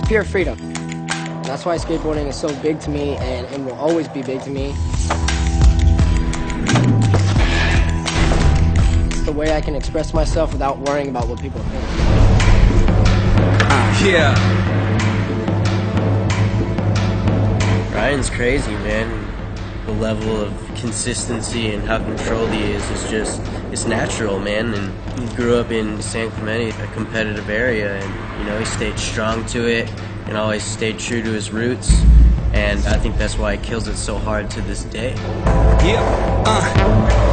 pure freedom. That's why skateboarding is so big to me and will always be big to me. It's the way I can express myself without worrying about what people think. Yeah. Ryan's crazy, man. The level of consistency and how controlled he is just, it's natural, man. And he grew up in San Clemente, a competitive area, and, you know, he stayed strong to it and always stayed true to his roots. And I think that's why he kills it so hard to this day. Yeah.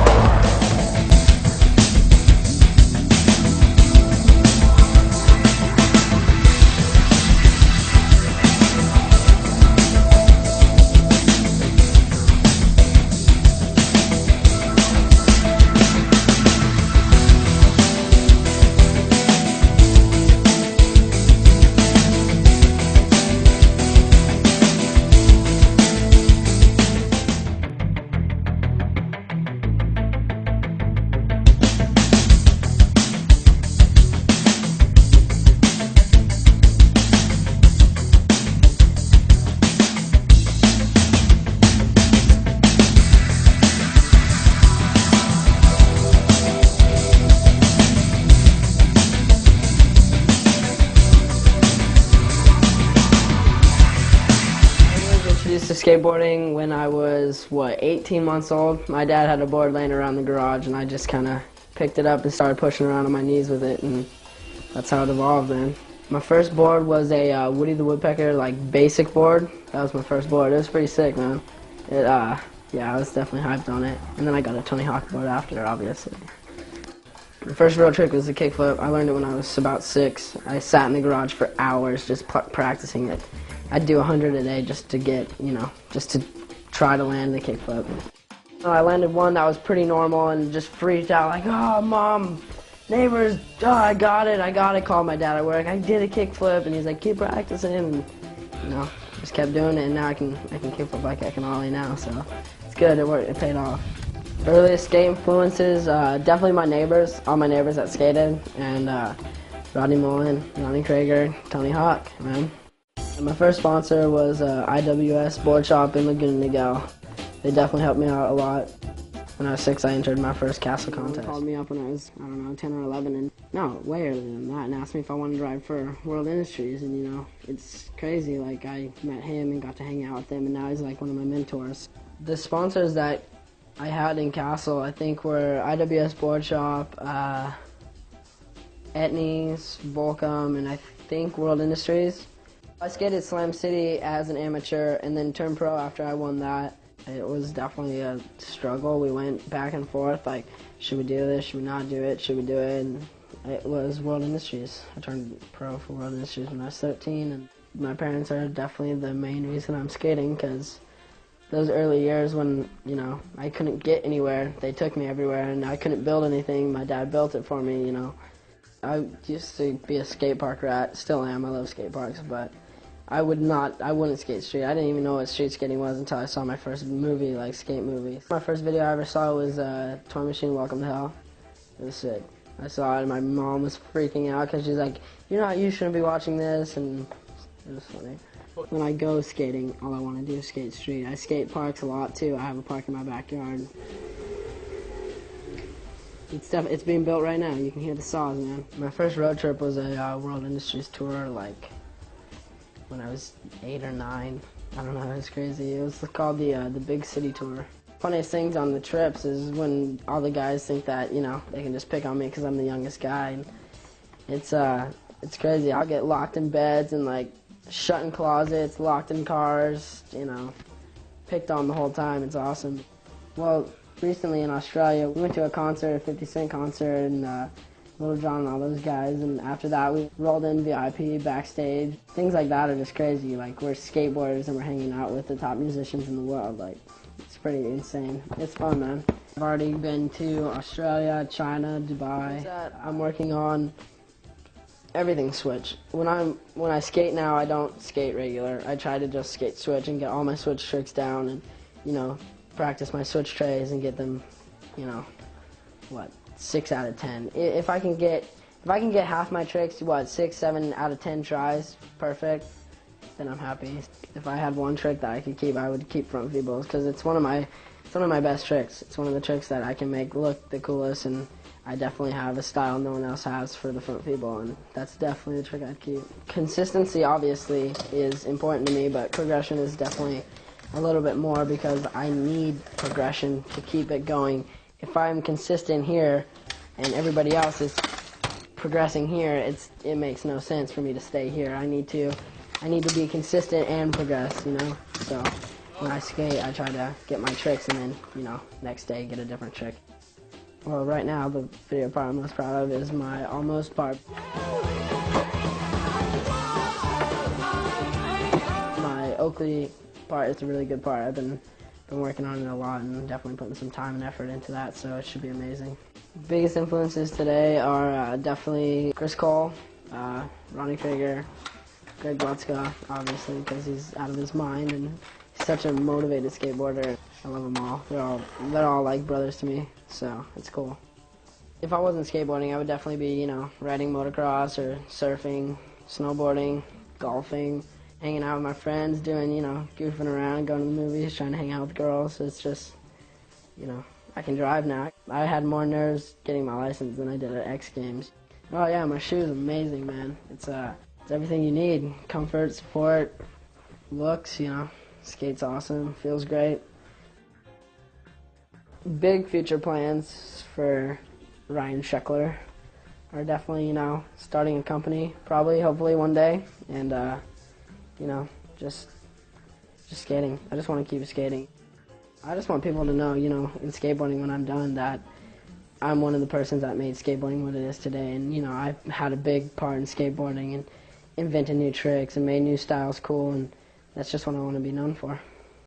Introduced to skateboarding when I was, 18 months old. My dad had a board laying around the garage, and I just kind of picked it up and started pushing around on my knees with it, and that's how it evolved, man. My first board was a Woody the Woodpecker, basic board. That was my first board. It was pretty sick, man. Yeah, I was definitely hyped on it. And then I got a Tony Hawk board after, obviously. The first real trick was the kickflip. I learned it when I was about 6. I sat in the garage for hours just practicing it. I'd do 100 a day just to get, just to try to land the kickflip. I landed one that was pretty normal and just freaked out like, oh, Mom, neighbors, oh, I got it. Called my dad at work. I did a kickflip, and he's like, keep practicing, and, just kept doing it, and now I can kickflip like I can ollie now, so it's good. It worked. It paid off. Earliest skate influences, definitely my neighbors, all my neighbors that skated, and Rodney Mullen, Ronnie Krager, Tony Hawk, man. And my first sponsor was IWS Board Shop in Laguna Niguel. They definitely helped me out a lot. When I was 6, I entered my first castle contest. They called me up when I was, 10 or 11, and no, way earlier than that, and asked me if I wanted to ride for World Industries, and it's crazy. Like, I met him and got to hang out with him, and now he's like one of my mentors. The sponsors that I had in Castle, I think, were IWS Board Shop, Etnies, Volcom, and I think World Industries. I skated Slam City as an amateur and then turned pro after I won that. It was definitely a struggle. We went back and forth, like, should we do this, should we not do it, should we do it, and it was World Industries. I turned pro for World Industries when I was 13, and my parents are definitely the main reason I'm skating, because those early years when, I couldn't get anywhere, they took me everywhere, and I couldn't build anything. My dad built it for me, I used to be a skate park rat, still am. I love skate parks, but I wouldn't skate street. I didn't even know what street skating was until I saw my first movie, skate movie. My first video I ever saw was Toy Machine Welcome to Hell. It was sick. I saw it and my mom was freaking out because she's like, you shouldn't be watching this, and it was funny. When I go skating, all I want to do is skate street. I skate parks a lot too. I have a park in my backyard. It's being built right now. You can hear the saws, man. My first road trip was a World Industries tour, when I was 8 or 9. I don't know, it was crazy. It was called the Big City Tour. Funniest things on the trips is when all the guys think that, they can just pick on me because I'm the youngest guy. And it's crazy. I'll get locked in beds and shut in closets, locked in cars, picked on the whole time. It's awesome. Well, recently in Australia, we went to a concert, a 50 Cent concert, and Little John and all those guys, and after that we rolled in VIP, backstage. Things like that are just crazy. We're skateboarders and we're hanging out with the top musicians in the world. It's pretty insane. It's fun, man. I've already been to Australia, China, Dubai. I'm working on everything switch. When I skate now, I don't skate regular. I try to just skate switch and get all my switch tricks down and, practice my switch trays and get them, 6 out of 10. If I can get half my tricks, 6, 7 out of 10 tries, perfect. then I'm happy. If I had one trick that I could keep, I would keep front feebles because it's one of my best tricks. It's one of the tricks that I can make look the coolest, and I definitely have a style no one else has for the front feeble, and that's definitely the trick I'd keep. Consistency obviously is important to me, but progression is definitely a little bit more because I need progression to keep it going. If I'm consistent here and everybody else is progressing here, it makes no sense for me to stay here. I need to be consistent and progress, you know? So when I skate, I try to get my tricks and then, you know, next day get a different trick. Well, right now, the video part I'm most proud of is my almost part. My Oakley part is a really good part. I've been working on it a lot and definitely putting some time and effort into that, so it should be amazing. Biggest influences today are definitely Chris Cole, Ronnie Fager, Greg Glutzka, obviously, because he's out of his mind and he's such a motivated skateboarder. I love them all. They're all like brothers to me, so it's cool. If I wasn't skateboarding, I would definitely be, you know, riding motocross or surfing, snowboarding, golfing, hanging out with my friends, doing, you know, goofing around, going to the movies, trying to hang out with girls. It's just, you know, I can drive now. I had more nerves getting my license than I did at X Games. Oh yeah, my shoe's amazing, man. It's everything you need. Comfort, support, looks, you know. Skate's awesome, feels great. Big future plans for Ryan Sheckler are definitely, you know, starting a company, probably, hopefully one day, and, you know, just skating. I just want to keep skating. I just want people to know, you know, in skateboarding when I'm done that I'm one of the persons that made skateboarding what it is today, and, you know, I've had a big part in skateboarding and invented new tricks and made new styles cool, and that's just what I want to be known for.